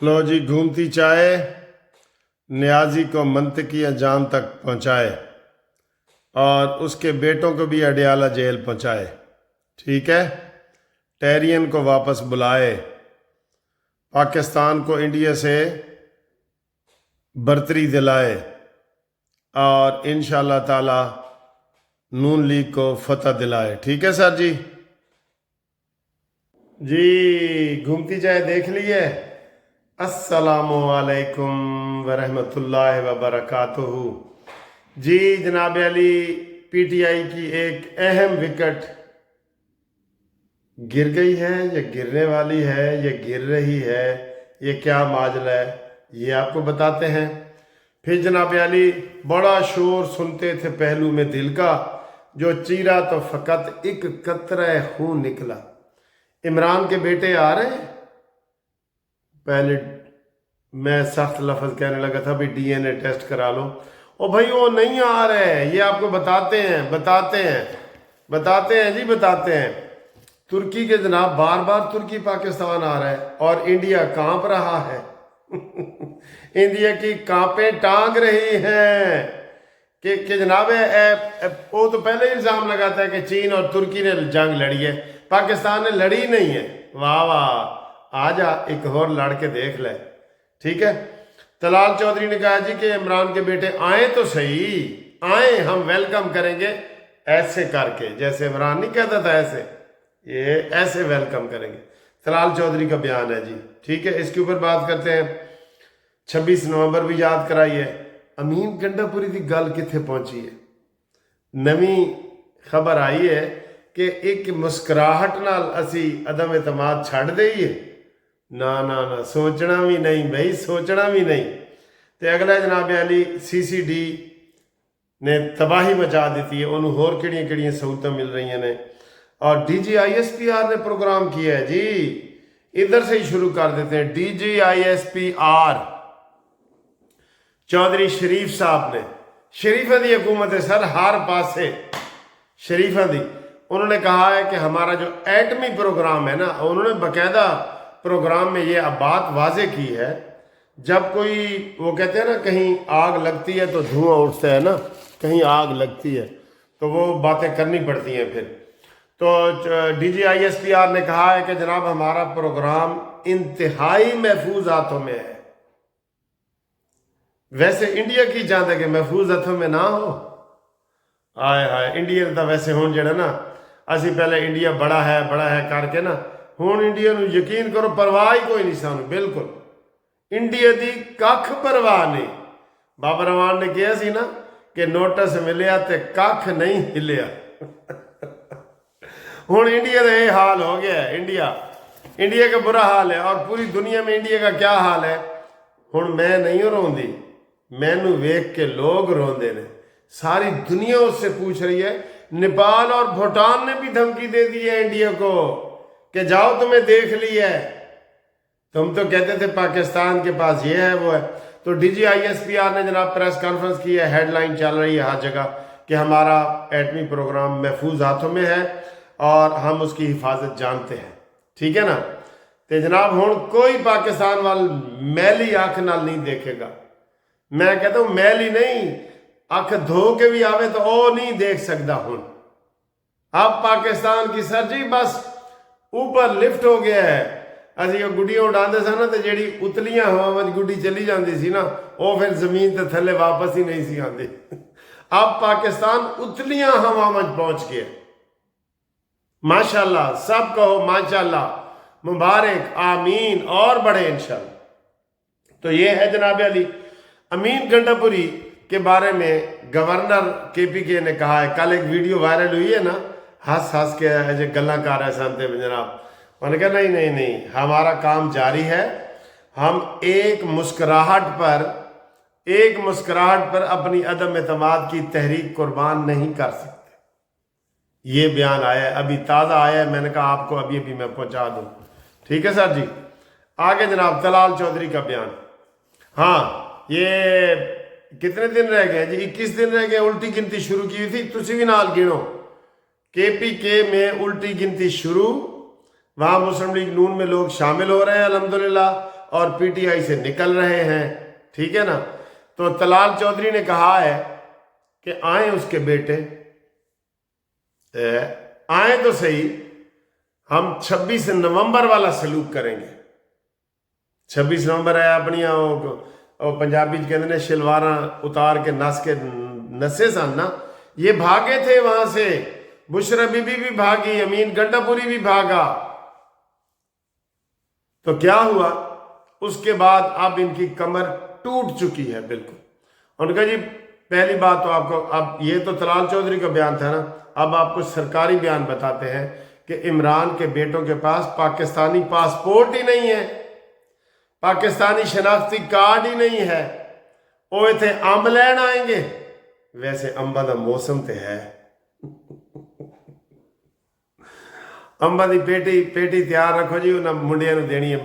लो जी, घूमती चाय न्याजी को मंतकी अंजाम तक पहुंचाए और उसके बेटों को भी अडयाला जेल पहुंचाए। ठीक है, टेरियन को वापस बुलाए, पाकिस्तान को इंडिया से बर्तरी दिलाए और इंशाअल्लाह ताला नून लीग को फतह दिलाए। ठीक है सर जी। जी घूमती चाय देख लिए। अस्सलामु अलैकुम वरहमतुल्लाहि वबरकातुहू। जी जनाब अली, पीटीआई की एक अहम विकेट गिर गई है या गिरने वाली है या गिर रही है, ये क्या माजरा है ये आपको बताते हैं। फिर जनाब अली, बड़ा शोर सुनते थे पहलू में दिल का, जो चीरा तो फकत एक कतरा खून निकला। इमरान के बेटे आ रहे हैं। पहले मैं सख्त लफ्ज़ कहने लगा था भी डीएनए टेस्ट करा लो, ओ भाई वो नहीं आ रहे हैं, ये आपको बताते हैं जी, बताते हैं। तुर्की के जनाब बार बार तुर्की पाकिस्तान आ रहा है और इंडिया कांप रहा है इंडिया की कांपें टांग रही हैं कि जनाब वो तो पहले इल्ज़ाम लगाता है कि चीन और तुर्की ने जंग लड़ी है, पाकिस्तान ने लड़ी नहीं है। वाह वाह, आजा एक और लड़ के देख ले। ठीक है, तलाल चौधरी ने कहा जी कि इमरान के बेटे आए तो सही, आए, हम वेलकम करेंगे ऐसे करके, जैसे इमरान नहीं कहता था ऐसे, ये ऐसे वेलकम करेंगे। तलाल चौधरी का बयान है जी। ठीक है, इसके ऊपर बात करते हैं। 26 नवंबर भी याद कराइए। अमीन गंडापुरी की गल कितने पहुंची है। नवी खबर आई है कि एक मुस्कुराहट नाल असी अदम एतमाद छड़ दईए। ना ना ना, सोचना भी नहीं भाई, सोचना भी नहीं। तो अगला जनाब अली, CCD ने तबाही मचा दी है, उन्होंने होर किहड़ियां सहूलतां मिल रही ने। और DGISPR ने प्रोग्राम किया है जी, इधर से ही शुरू कर देते हैं। DGISPR चौधरी शरीफ साहब ने, शरीफा की हुकूमत है सर, हर पासे शरीफा दी। उन्होंने कहा है कि हमारा जो एटमी प्रोग्राम है ना, उन्होंने बाकायदा प्रोग्राम में ये बात वाजे की है, जब कोई वो कहते हैं ना कहीं आग लगती है तो धुआं उठता है ना, कहीं आग लगती है तो वो बातें करनी पड़ती हैं फिर। तो DGISPR ने कहा है कि जनाब हमारा प्रोग्राम इंतहाई महफूज हाथों में है। वैसे इंडिया की चाहता है कि महफूज हाथों में ना हो। आए हाय, इंडिया तो वैसे हूँ जड़ा ना, असी पहले इंडिया बड़ा है करके ना, हूँ इंडिया नूं यकीन करो परवाह ही कोई नहीं सानू, बिल्कुल इंडिया की कख परवाह नहीं। बाबा रवान ने कहा सी ना कि नोटिस मिलिया ते कख नहीं हिलिया हूँ इंडिया का ये हाल हो गया है। इंडिया का बुरा हाल है और पूरी दुनिया में इंडिया का क्या हाल है। हूँ मैं नहीं रोंदी, मैनू वेख के लोग रोंदे ने, सारी दुनिया उससे पूछ रही है। नेपाल और भूटान ने भी धमकी दे दी है इंडिया को कि जाओ तुम्हें देख लिया है, तुम तो कहते थे पाकिस्तान के पास ये है वो है। तो DGISPR ने जनाब प्रेस कॉन्फ्रेंस की है, हेडलाइन चल रही है हर जगह कि हमारा एटमी प्रोग्राम महफूज हाथों में है और हम उसकी हिफाजत जानते हैं। ठीक है ना। तो जनाब हूँ कोई पाकिस्तान वाल मैली अख नाल नहीं देखेगा। मैं कहता हूँ मैली नहीं, अख धो के भी आवे तो वो नहीं देख सकता। हूँ अब पाकिस्तान की सर जी बस ऊपर लिफ्ट हो गया है। असी गुड्डियां उड़ाते सन तो जी उतलियां हवा में गुड्डी चली जाती सी ना, वो फिर जमीन के थले वापस ही नहीं सी आती। अब पाकिस्तान उतलियां हवा में पहुंच गया। माशाल्लाह, सब कहो माशाल्लाह, मुबारक, आमीन और बड़े इंशाल्लाह। तो ये है जनाब अली। अमीन गंडापुरी के बारे में गवर्नर KPK ने कहा है, कल एक वीडियो वायरल हुई है ना, हंस के गल्ला कर रहे सन जनाब, उन्होंने कहा नहीं, हमारा काम जारी है, हम एक मुस्कुराहट पर अपनी अदम एतमाद की तहरीक कुर्बान नहीं कर सकते। ये बयान आया है, अभी ताज़ा आया है, मैंने कहा आपको अभी मैं पहुंचा दूं। ठीक है सर जी। आगे जनाब तलाल चौधरी का बयान। हाँ, ये कितने दिन रह गए जी, 21 दिन रह गए। उल्टी गिनती शुरू की हुई थी, तुसी भी नाल गिनो। KPK में उल्टी गिनती शुरू, वहाँ मुस्लिम लीग नून में लोग शामिल हो रहे हैं अल्हम्दुलिल्लाह। اور پی ٹی آئی سے نکل رہے ہیں، ٹھیک ہے نا۔ تو طلال چودھری نے کہا ہے کہ آئیں اس کے بیٹے، آئیں تو صحیح، ہم 26 نومبر والا سلوک کریں گے۔ 26 نومبر ہے اپنی پنجابی کہتے ہیں شلواراں اتار کے نسے سن نا، یہ بھاگے تھے وہاں سے، بشرا بی بی بھی بھاگی، امین گنڈا پوری بھی بھاگا۔ تو کیا ہوا اس کے بعد؟ اب ان کی کمر ٹوٹ چکی ہے بالکل۔ انہوں نے کہا جی پہلی بات تو آپ کو، اب یہ تو طلال چودھری کا بیان تھا نا، اب آپ کو سرکاری بیان بتاتے ہیں کہ عمران کے بیٹوں کے پاس پاکستانی پاسپورٹ ہی نہیں ہے، پاکستانی شناختی کارڈ ہی نہیں ہے، وہ اتنے امب لین آئیں گے۔ ویسے امبا دا موسم تے ہے، امبا دی پیٹی تیار رکھو جی، انہاں منڈیاں نو دینی ہے،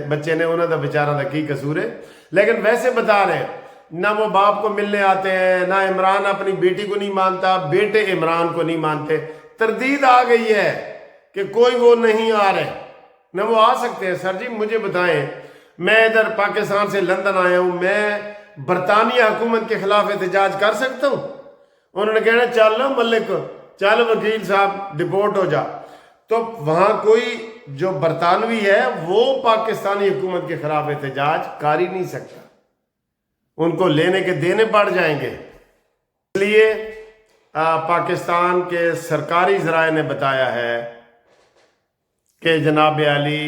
بچے نے انہاں دا بیچارہ دا کی قصور ہے۔ لیکن ویسے بتا رہے ہیں نہ وہ باپ کو ملنے آتے ہیں، نہ عمران اپنی بیٹی کو نہیں مانتا، بیٹے عمران کو نہیں مانتے۔ تردید آ گئی ہے کہ کوئی وہ نہیں آ رہے، نہ وہ آ سکتے ہیں۔ سر جی مجھے بتائیں، میں ادھر پاکستان سے لندن آیا ہوں، میں برطانیہ حکومت کے خلاف احتجاج کر سکتا ہوں؟ انہوں نے کہنا چل ملک، چل وکیل صاحب ڈپورٹ ہو جا۔ تو وہاں کوئی جو برطانوی ہے وہ پاکستانی حکومت کے خلاف احتجاج کر ہی نہیں سکتا، ان کو لینے کے دینے پڑ جائیں گے۔ اس لیے پاکستان کے سرکاری ذرائع نے بتایا ہے کہ جناب علی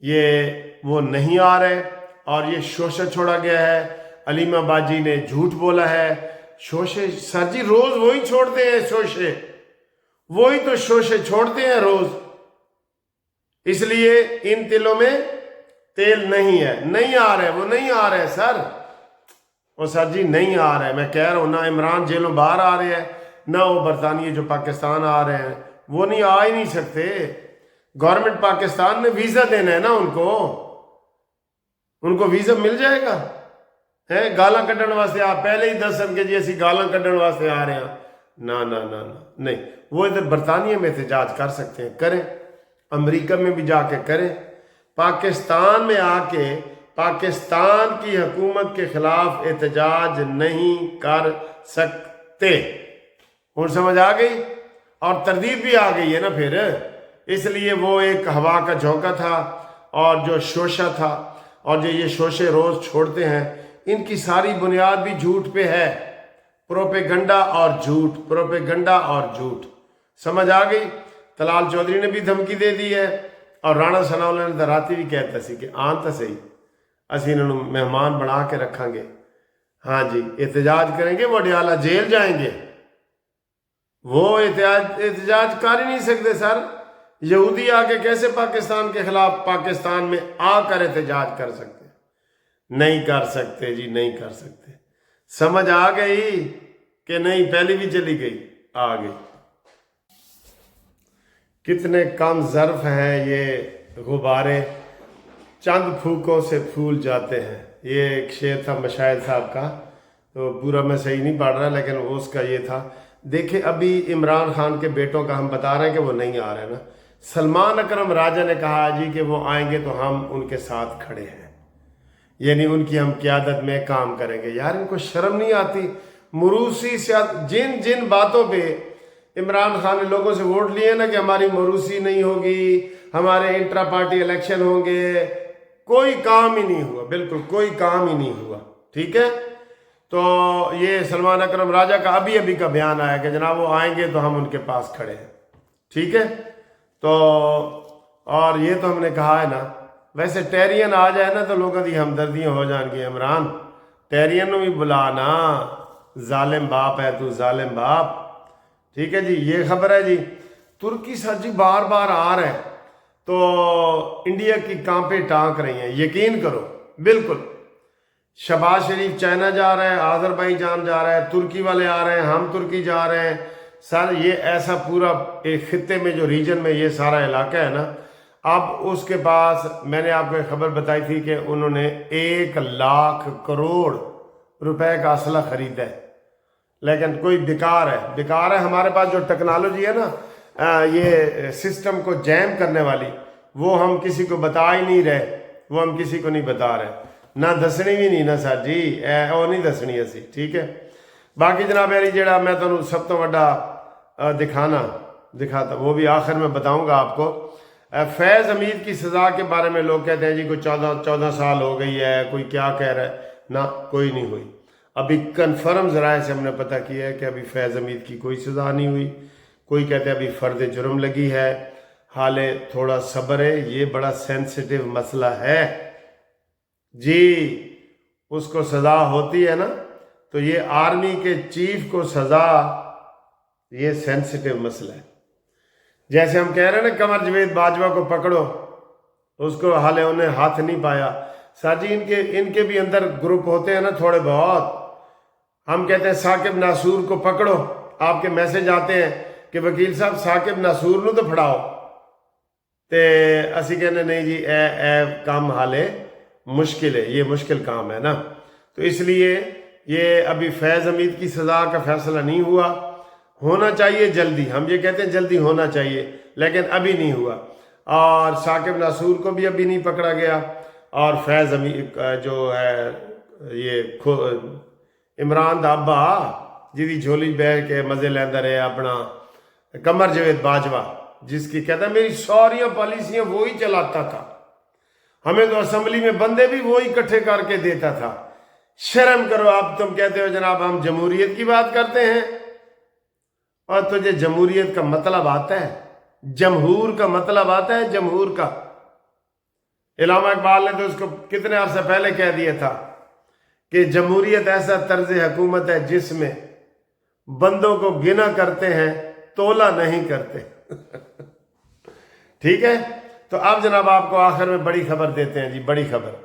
یہ وہ نہیں آ رہے، اور یہ شوشہ چھوڑا گیا ہے۔ علیمہ باجی نے جھوٹ بولا ہے۔ شوشے سر جی روز وہی چھوڑتے ہیں، شوشے وہی تو شوشے چھوڑتے ہیں روز، اس لیے ان تلوں میں تیل نہیں ہے، نہیں آ رہے، وہ نہیں آ رہے سر، وہ سر جی نہیں آ رہے۔ میں کہہ رہا ہوں نہ عمران جیلوں باہر آ رہے ہیں، نہ وہ برطانیہ جو پاکستان آ رہے ہیں، وہ نہیں آ ہی نہیں سکتے۔ گورنمنٹ پاکستان نے ویزا دینا ہے نا ان کو ویزا مل جائے گا۔ گالاں کڈن واسطے آپ پہلے ہی دسن کہ جی اسی گالاں کڈن واسطے آ رہے ہیں، نہ نہیں، وہ ادھر برطانیہ میں احتجاج کر سکتے ہیں، کریں، امریکہ میں بھی جا کے کریں، پاکستان میں آ کے پاکستان کی حکومت کے خلاف احتجاج نہیں کر سکتے۔ اور سمجھ آ گئی؟ اور تردید بھی آ گئی ہے نا پھر، اس لیے وہ ایک ہوا کا جھونکا تھا، اور جو شوشہ تھا، اور جو یہ شوشے روز چھوڑتے ہیں، ان کی ساری بنیاد بھی جھوٹ پہ ہے، پروپیگنڈا اور جھوٹ، پروپیگنڈا اور جھوٹ۔ سمجھ آ گئی؟ طلال چودھری نے بھی دھمکی دے دی ہے، اور رانا ثناءاللہ نے راتی بھی کہتا سی کہ آن تو صحیح، اسی انہوں مہمان بنا کے رکھاں گے، ہاں جی احتجاج کریں گے، وہ ڈیالہ جیل جائیں گے۔ وہ احتجاج کر ہی نہیں سکتے سر، یہودی آ کے کیسے پاکستان کے خلاف پاکستان میں آ کر احتجاج کر سکتے؟ نہیں کر سکتے جی، نہیں کر سکتے۔ سمجھ آ گئی کہ نہیں؟ پہلی بھی چلی گئی، آ گئی۔ کتنے کم ظرف ہیں یہ غبارے، چند پھونکوں سے پھول جاتے ہیں۔ یہ ایک شعر تھا مشاہد صاحب کا، تو پورا میں صحیح نہیں پڑھ رہا، لیکن اس کا یہ تھا۔ دیکھیں ابھی عمران خان کے بیٹوں کا ہم بتا رہے ہیں کہ وہ نہیں آ رہے نا، سلمان اکرم راجہ نے کہا جی کہ وہ آئیں گے تو ہم ان کے ساتھ کھڑے ہیں، یعنی ان کی ہم قیادت میں کام کریں گے۔ یار ان کو شرم نہیں آتی؟ موروثی سیاست، جن باتوں پہ عمران خان نے لوگوں سے ووٹ لیے نا کہ ہماری موروثی نہیں ہوگی، ہمارے انٹرا پارٹی الیکشن ہوں گے، کوئی کام ہی نہیں ہوا، بالکل کوئی کام ہی نہیں ہوا، ٹھیک ہے۔ تو یہ سلمان اکرم راجہ کا ابھی کا بیان آیا کہ جناب وہ آئیں گے تو ہم ان کے پاس کھڑے ہیں، ٹھیک ہے۔ تو اور یہ تو ہم نے کہا ہے نا، ویسے ٹیرین آ جائے نا تو لوگوں کی ہمدردیاں ہو جان گی۔ عمران ٹیرین نو بھی بلا نا، ظالم باپ ہے تو، ظالم باپ، ٹھیک ہے جی۔ یہ خبر ہے جی ترکی سر جی بار بار آ رہے ہیں تو انڈیا کی کانپیں ٹانک رہی ہیں، یقین کرو بالکل۔ شہباز شریف چائنا جا رہا ہے، آذربائیجان جا رہا ہے، ترکی والے آ رہے ہیں، ہم ترکی جا رہے ہیں سر۔ یہ ایسا پورا ایک خطے میں جو ریجن میں یہ سارا علاقہ ہے نا، اب اس کے پاس میں نے آپ کو ایک خبر بتائی تھی کہ انہوں نے 1,00,000 کروڑ روپے کا اسلحہ خریدا ہے، لیکن کوئی بیکار ہے۔ ہمارے پاس جو ٹیکنالوجی ہے نا یہ سسٹم کو جیم کرنے والی، وہ ہم کسی کو بتا ہی نہیں رہے وہ हम किसी को नहीं बता रहे, ना दसनी भी नहीं ना सर जी, वो नहीं दसनी असी, ठीक है। बाकी जनाब यारी जेड़ा मैं तुहानू सब तो वड्डा दिखाता वो भी आखिर में बताऊंगा आपको। फैज़ हमीद की सज़ा के बारे में लोग कहते हैं जी कोई 14 साल हो गई है, कोई क्या कह रहा है, ना कोई नहीं हुई। अभी कन्फर्म ज़राए से हमने पता किया है कि अभी फैज़ हमीद की कोई सज़ा नहीं हुई। कोई कहते हैं अभी फ़र्द जुर्म लगी है, हाले थोड़ा सब्र है, ये बड़ा सेंसिटिव मसला है जी। उसको सज़ा होती है ना तो ये आर्मी के चीफ को सज़ा, ये सेंसिटिव मसला है। जैसे हम कह रहे हैं ना कमर जवेद बाजवा को पकड़ो, उसको हाले उन्हें हाथ नहीं पाया। सर जी इनके भी अंदर ग्रुप होते हैं ना थोड़े बहुत। हम कहते हैं साकिब नासूर को पकड़ो, आपके मैसेज आते हैं कि वकील साहब साकिब नासूर नू तो फड़ाओ, तो असी कहने नहीं जी ए काम हाले मुश्किल है, ये मुश्किल काम है ना। तो इसलिए ये अभी फैज़ हमीद की सज़ा का फैसला नहीं हुआ, होना चाहिए जल्दी। हम ये कहते हैं जल्दी होना चाहिए, लेकिन अभी नहीं हुआ। और साकिब नासूर को भी अभी नहीं पकड़ा गया, और फैज़ हमीद जो है ये इमरान दा अब्बा जिदी झोली बह के मज़े लेंदा रहे अपना कमर जवेद बाजवा, जिसकी कहता है मेरी सारी पॉलिसियाँ वो ही चलाता था, हमें तो असम्बली में बंदे भी वो ही इकट्ठे करके देता था। शर्म करो आप, तुम कहते हो जनाब हम जमहूरियत की बात करते हैं, और तुझे जमहूरियत का मतलब आता है, जमहूर का मतलब आता है, जमहूर का। इलामा इकबाल ने तो उसको कितने अरसे पहले कह दिया था कि जमहूरियत ऐसा तर्ज हुकूमत है जिसमें बंदों को गिना करते हैं, तोला नहीं करते। ठीक है। तो अब जनाब आपको आखिर में बड़ी खबर देते हैं जी, बड़ी खबर।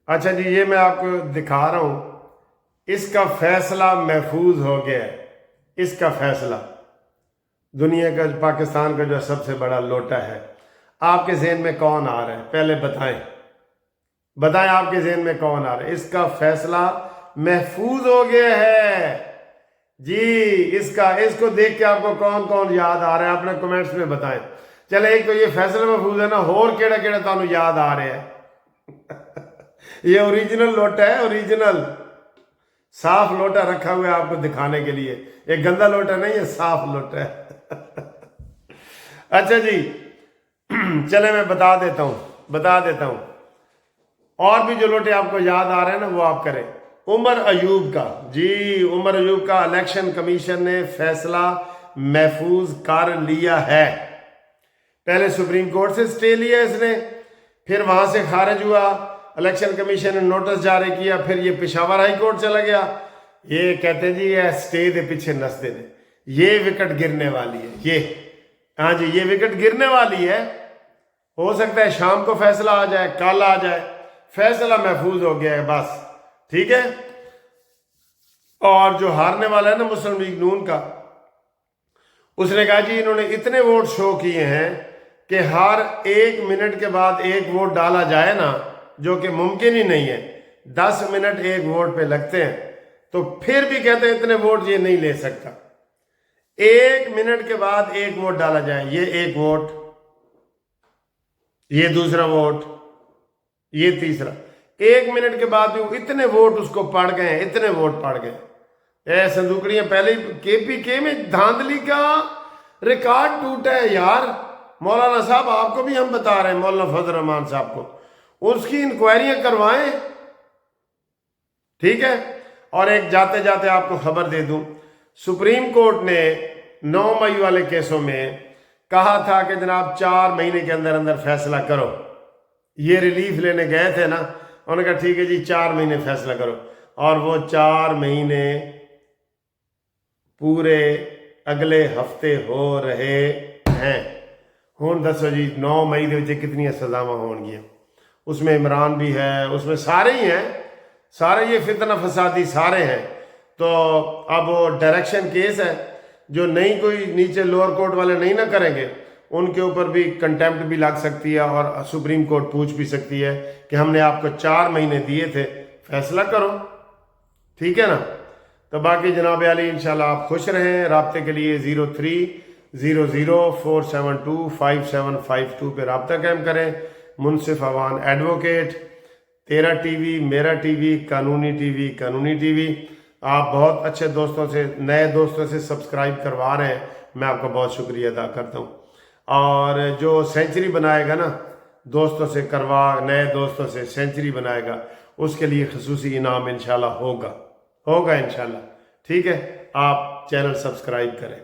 अच्छा जी, ये मैं आपको दिखा रहा हूं, इसका फैसला महफूज हो गया है। इसका फैसला दुनिया का, पाकिस्तान का जो सबसे बड़ा लोटा है, आपके ज़हन में कौन आ रहा है पहले बताएं आपके ज़हन में कौन आ रहा है। इसका फैसला महफूज हो गया है जी। इसको देख के आपको कौन कौन याद आ रहा है अपने कमेंट्स में बताएं। चले, एक तो ये फैसला महफूज है ना, होर केड़ा केड़ा तुहानू याद आ रहा है। ये ओरिजिनल लोटा है, ओरिजिनल साफ लोटा रखा हुआ है आपको दिखाने के लिए। एक गंदा लोटा नहीं है, साफ लोटा है। अच्छा जी, चले मैं बता देता हूं और भी जो लोटे आपको याद आ रहे हैं ना वो आप करें। उमर अयूब का जी, उमर अयूब का इलेक्शन कमीशन ने फैसला महफूज कर लिया है। पहले सुप्रीम कोर्ट से स्टे लिया इसने, फिर वहां से खारिज हुआ, इलेक्शन कमीशन ने नोटिस जारी किया, फिर ये पेशावर हाई कोर्ट चला गया। ये कहते हैं जी ये स्टे दे पीछे नसदे ने, ये विकेट गिरने वाली है, ये हाँ जी ये विकेट गिरने वाली है। हो सकता है शाम को फैसला आ जाए, कल आ जाए, फैसला महफूज हो गया है बस, ठीक है। और जो हारने वाला है ना मुस्लिम लीग नून का, उसने कहा जी इन्होंने इतने वोट शो किए हैं कि हर 1 मिनट के बाद एक वोट डाला जाए ना, जो कि मुमकिन ही नहीं है। 10 मिनट एक वोट पे लगते हैं, तो फिर भी कहते हैं इतने वोट ये नहीं ले सकता। 1 मिनट के बाद एक वोट डाला जाए, ये एक वोट, ये दूसरा वोट, ये तीसरा, 1 मिनट के बाद भी इतने वोट उसको पड़ गए हैं, इतने वोट पड़ गए। संदूकड़ियां पहले KPK में धांधली का रिकॉर्ड टूटा है यार। मौलाना साहब आपको भी हम बता रहे हैं, मौलाना फजल रहमान साहब को, उसकी इंक्वायरियां करवाएं, ठीक है। और एक जाते जाते आपको खबर दे दूं, सुप्रीम कोर्ट ने 9 मई वाले केसों में कहा था कि जनाब 4 महीने के अंदर अंदर फैसला करो। ये रिलीफ लेने गए थे ना, उन्होंने कहा ठीक है जी 4 महीने फैसला करो, और वो 4 महीने पूरे अगले हफ्ते हो रहे हैं। हुण दसो जी 9 मई के कितनी सजावां होणगियां, उसमें इमरान भी है, उसमें सारे ही हैं, सारे ये फितना फसादी सारे हैं। तो अब वो डायरेक्शन केस है, जो नहीं कोई नीचे लोअर कोर्ट वाले नहीं ना करेंगे, उनके ऊपर भी कंटेम्प्ट भी लग सकती है, और सुप्रीम कोर्ट पूछ भी सकती है कि हमने आपको 4 महीने दिए थे, फैसला करो, ठीक है ना। तो बाकी जनाब अली इंशाल्लाह आप खुश रहें। राब्ते के लिए 0300 472 5752 पे रब्ता कायम करें। منصف اوان ایڈوکیٹ، تیرا ٹی وی، میرا ٹی وی، قانونی ٹی وی. آپ بہت اچھے دوستوں سے، نئے دوستوں سے سبسکرائب کروا رہے ہیں، میں آپ کا بہت شکریہ ادا کرتا ہوں. اور جو سینچری بنائے گا نا دوستوں سے نئے دوستوں سے سینچری بنائے گا، اس کے لیے خصوصی انعام انشاءاللہ ہوگا انشاءاللہ. ٹھیک ہے، آپ چینل سبسکرائب کریں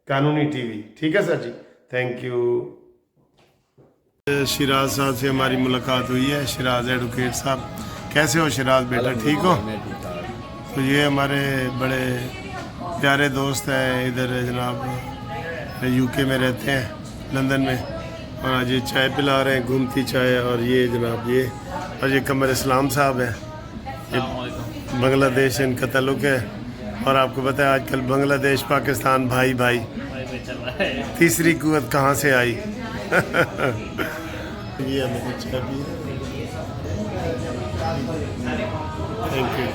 قانونی ٹی وی. ٹھیک ہے سر جی، تھینک یو. شیراز صاحب سے ہماری ملاقات ہوئی ہے. شیراز ایڈوکیٹ صاحب، کیسے ہو شیراز بیٹا؟ ٹھیک ہو؟ تو یہ ہمارے بڑے پیارے دوست ہیں، ادھر جناب یو کے میں رہتے ہیں، لندن میں، اور آج یہ چائے پلا رہے ہیں، گھومتی چائے. اور یہ جناب اور یہ قمر اسلام صاحب ہیں، یہ بنگلہ دیش ان کا تعلق ہے. اور آپ کو پتہ ہے آج کل بنگلہ دیش پاکستان بھائی تیسری قوت کہاں سے آئی. یہ ہمیں چائے پی. Thank you.